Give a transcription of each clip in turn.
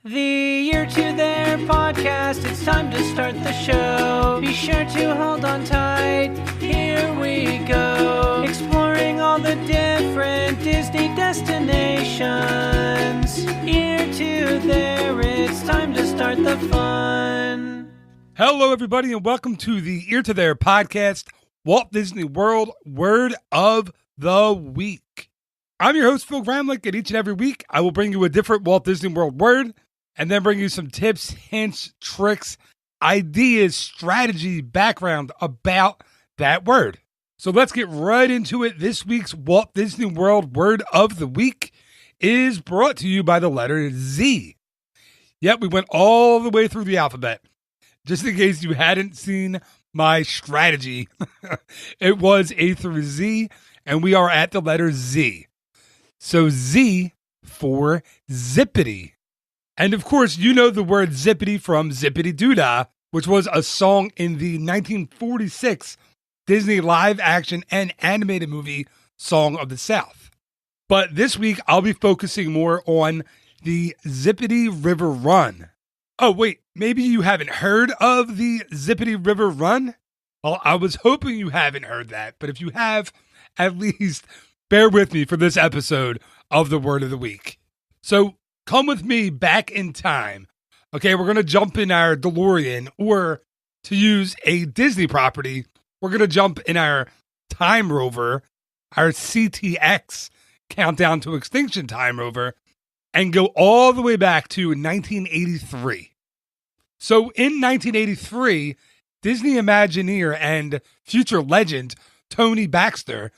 The Year to Their podcast, it's time to start the show. Be sure to hold on tight, here we go. Exploring all the different Disney destinations. Year to Their, it's time to start the fun. Hello everybody and welcome to the Year to Their podcast, Walt Disney World Word of the Week. I'm your host, Phil Gramlich, and each and every week I will bring you a different Walt Disney World word and then bring you some tips, hints, tricks, ideas, strategy, background about that word. So let's get right into it. This week's Walt Disney World Word of the Week is brought to you by the letter Z. Yep, we went all the way through the alphabet. Just in case you hadn't seen my strategy, it was A through Z, and we are at the letter Z. So Z for Zippity. And of course, you know the word Zippity from Zippity Doo-Dah, which was a song in the 1946 Disney live-action and animated movie Song of the South. But this week, I'll be focusing more on the Zippity River Run. Oh, wait, maybe you haven't heard of the Zippity River Run? Well, I was hoping you haven't heard that, but if you have, at least bear with me for this episode of the Word of the Week. So, come with me back in time. Okay, we're going to jump in our DeLorean, or to use a Disney property, we're going to jump in our Time Rover, our CTX, Countdown to Extinction Time Rover, and go all the way back to 1983. So in 1983, Disney Imagineer and future legend Tony Baxter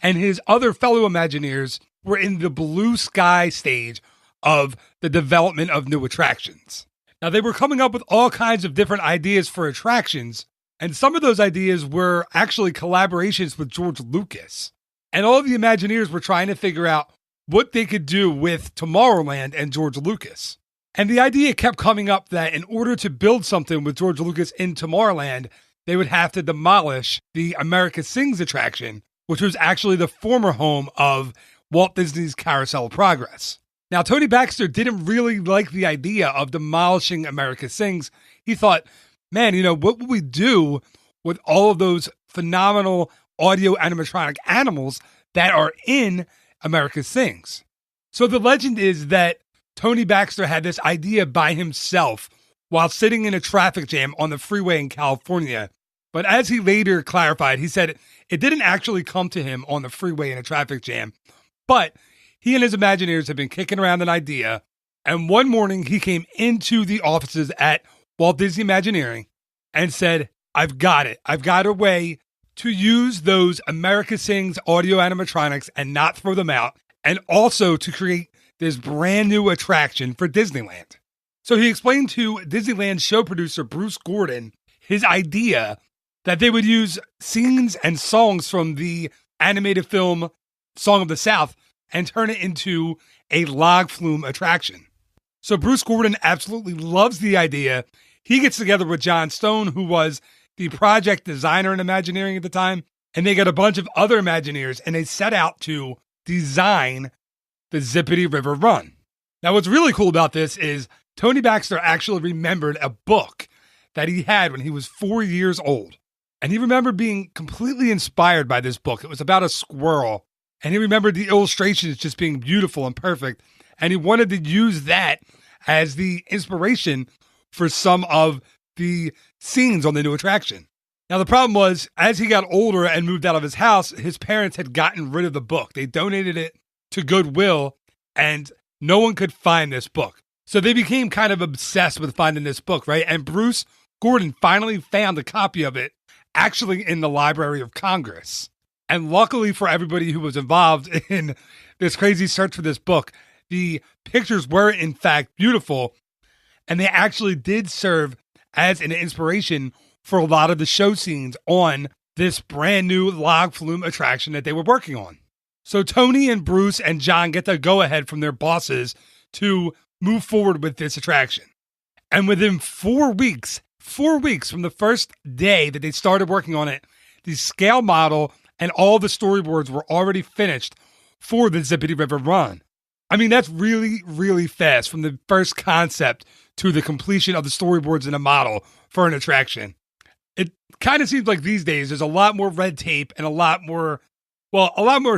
and his other fellow Imagineers were in the blue sky stage of the development of new attractions. Now, they were coming up with all kinds of different ideas for attractions, and some of those ideas were actually collaborations with George Lucas. And all of the Imagineers were trying to figure out what they could do with Tomorrowland and George Lucas. And the idea kept coming up that in order to build something with George Lucas in Tomorrowland, they would have to demolish the America Sings attraction, which was actually the former home of Walt Disney's Carousel of Progress. Now, Tony Baxter didn't really like the idea of demolishing America Sings. He thought, man, what would we do with all of those phenomenal audio animatronic animals that are in America Sings? So the legend is that Tony Baxter had this idea by himself while sitting in a traffic jam on the freeway in California. But as he later clarified, he said it didn't actually come to him on the freeway in a traffic jam, but he and his Imagineers had been kicking around an idea, and one morning he came into the offices at Walt Disney Imagineering and said, I've got it. I've got a way to use those America Sings audio animatronics and not throw them out, and also to create this brand new attraction for Disneyland. So he explained to Disneyland show producer Bruce Gordon his idea that they would use scenes and songs from the animated film Song of the South and turn it into a log flume attraction. So Bruce Gordon absolutely loves the idea. He gets together with John Stone, who was the project designer in Imagineering at the time, and they got a bunch of other Imagineers, and they set out to design the Zippity River Run. Now, what's really cool about this is Tony Baxter actually remembered a book that he had when he was 4 years old. And he remembered being completely inspired by this book. It was about a squirrel. And he remembered the illustrations just being beautiful and perfect. And he wanted to use that as the inspiration for some of the scenes on the new attraction. Now, the problem was, as he got older and moved out of his house, his parents had gotten rid of the book. They donated it to Goodwill, and no one could find this book. So they became kind of obsessed with finding this book, right? And Bruce Gordon finally found a copy of it, actually in the Library of Congress. And luckily for everybody who was involved in this crazy search for this book, the pictures were in fact beautiful, and they actually did serve as an inspiration for a lot of the show scenes on this brand new log flume attraction that they were working on. So Tony and Bruce and John get the go-ahead from their bosses to move forward with this attraction. And within 4 weeks from the first day that they started working on it, the scale model and all the storyboards were already finished for the Zippity River Run. I mean, that's really, really fast from the first concept to the completion of the storyboards and a model for an attraction. It kind of seems like these days there's a lot more red tape and a lot more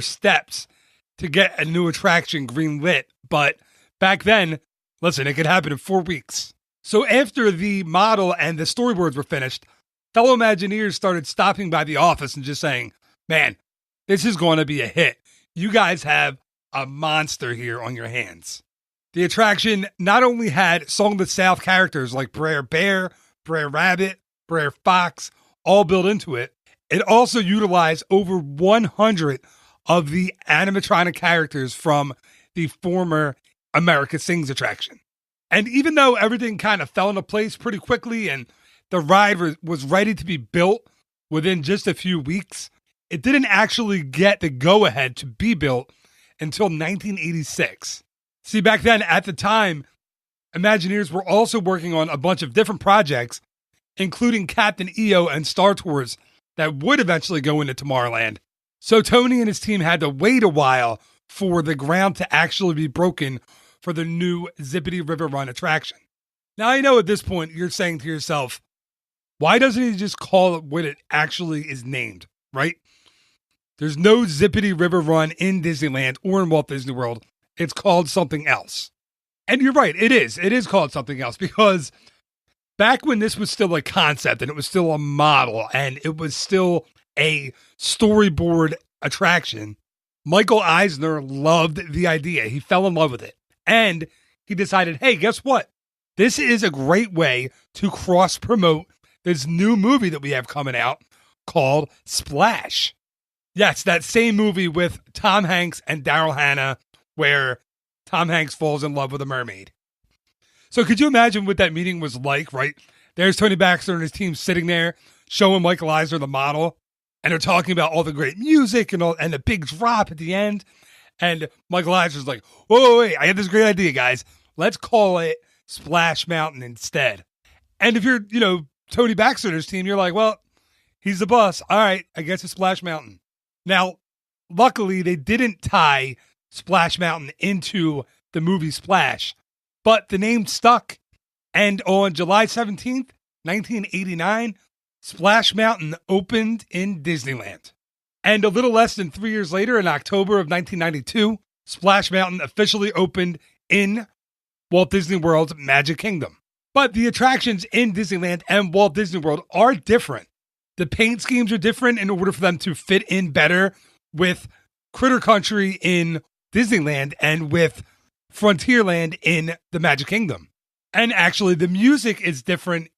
steps to get a new attraction green lit. But back then, listen, it could happen in 4 weeks. So after the model and the storyboards were finished, fellow Imagineers started stopping by the office and just saying, man, this is going to be a hit. You guys have a monster here on your hands. The attraction not only had Song of the South characters like Brer Bear, Brer Rabbit, Brer Fox, all built into it, it also utilized over 100 of the animatronic characters from the former America Sings attraction. And even though everything kind of fell into place pretty quickly and the ride was ready to be built within just a few weeks, it didn't actually get the go-ahead to be built until 1986. See, back then, at the time, Imagineers were also working on a bunch of different projects, including Captain EO and Star Tours that would eventually go into Tomorrowland. So Tony and his team had to wait a while for the ground to actually be broken for the new Zippity River Run attraction. Now, I know at this point you're saying to yourself, why doesn't he just call it what it actually is named, right? There's no Zippity River Run in Disneyland or in Walt Disney World. It's called something else. And you're right, it is. It is called something else because back when this was still a concept and it was still a model and it was still a storyboard attraction, Michael Eisner loved the idea. He fell in love with it. And he decided, hey, guess what? This is a great way to cross-promote this new movie that we have coming out called Splash. Yes, that same movie with Tom Hanks and Daryl Hannah where Tom Hanks falls in love with a mermaid. So could you imagine what that meeting was like, right? There's Tony Baxter and his team sitting there showing Michael Eisner the model, and they're talking about all the great music and the big drop at the end. And Michael Eisner's like, whoa, wait, I have this great idea, guys. Let's call it Splash Mountain instead. And if you're, Tony Baxter and his team, you're like, well, he's the boss. All right, I guess it's Splash Mountain. Now, luckily, they didn't tie Splash Mountain into the movie Splash, but the name stuck. And on July 17th, 1989, Splash Mountain opened in Disneyland. And a little less than 3 years later, in October of 1992, Splash Mountain officially opened in Walt Disney World's Magic Kingdom. But the attractions in Disneyland and Walt Disney World are different. The paint schemes are different in order for them to fit in better with Critter Country in Disneyland and with Frontierland in the Magic Kingdom. And actually, the music is different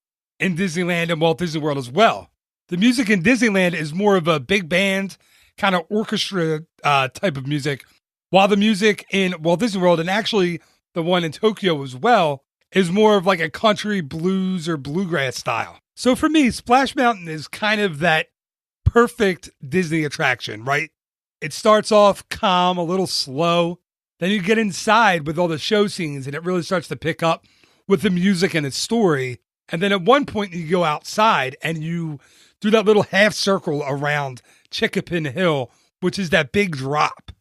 in Disneyland and Walt Disney World as well. The music in Disneyland is more of a big band, kind of orchestra type of music, while the music in Walt Disney World, and actually the one in Tokyo as well, is more of like a country blues or bluegrass style. So for me, Splash Mountain is kind of that perfect Disney attraction, right? It starts off calm, a little slow. Then you get inside with all the show scenes and it really starts to pick up with the music and its story. And then at one point you go outside and you do that little half circle around Chickapin Hill, which is that big drop.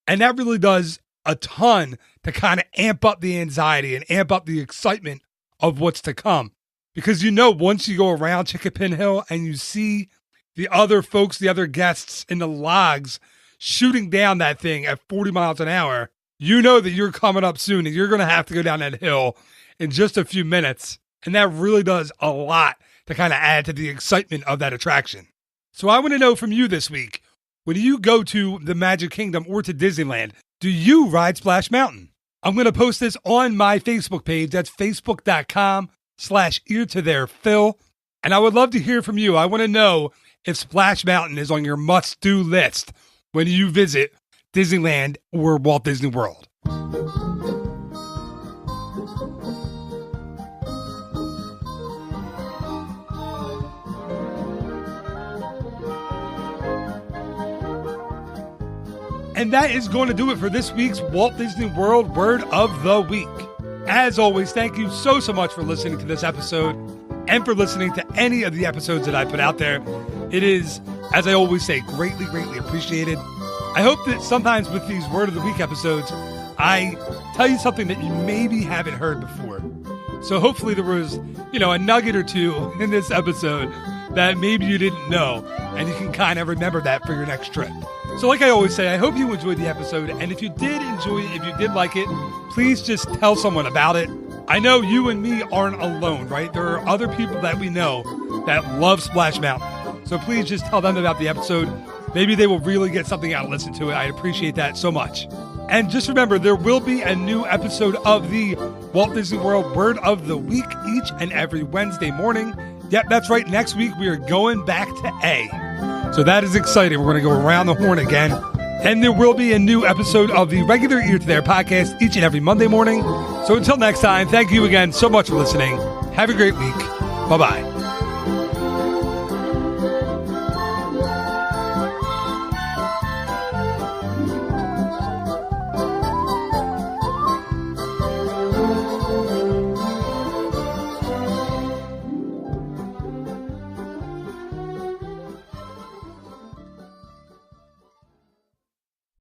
And that really does a ton to kind of amp up the anxiety and amp up the excitement of what's to come. Because once you go around Chickapin Hill and you see the other folks, the other guests in the logs shooting down that thing at 40 miles an hour, you know that you're coming up soon and you're going to have to go down that hill in just a few minutes. And that really does a lot to kind of add to the excitement of that attraction. So I want to know from you this week, when you go to the Magic Kingdom or to Disneyland, do you ride Splash Mountain? I'm going to post this on my Facebook page. That's facebook.com/eartothere.phil. And I would love to hear from you. I want to know if Splash Mountain is on your must-do list when you visit Disneyland or Walt Disney World. And that is going to do it for this week's Walt Disney World Word of the Week. As always, thank you so much for listening to this episode and for listening to any of the episodes that I put out there. It is, as I always say, greatly, greatly appreciated. I hope that sometimes with these Word of the Week episodes, I tell you something that you maybe haven't heard before. So hopefully there was, a nugget or two in this episode that maybe you didn't know, and you can kind of remember that for your next trip. So like I always say, I hope you enjoyed the episode, and if you did enjoy it, if you did like it, please just tell someone about it. I know you and me aren't alone, right? There are other people that we know that love Splash Mountain. So please just tell them about the episode. Maybe they will really get something out and listen to it. I appreciate that so much. And just remember, there will be a new episode of the Walt Disney World Word of the Week each and every Wednesday morning. Yep, that's right. Next week, we are going back to A. So that is exciting. We're going to go around the horn again. And there will be a new episode of the regular Ear to There podcast each and every Monday morning. So until next time, thank you again so much for listening. Have a great week. Bye-bye.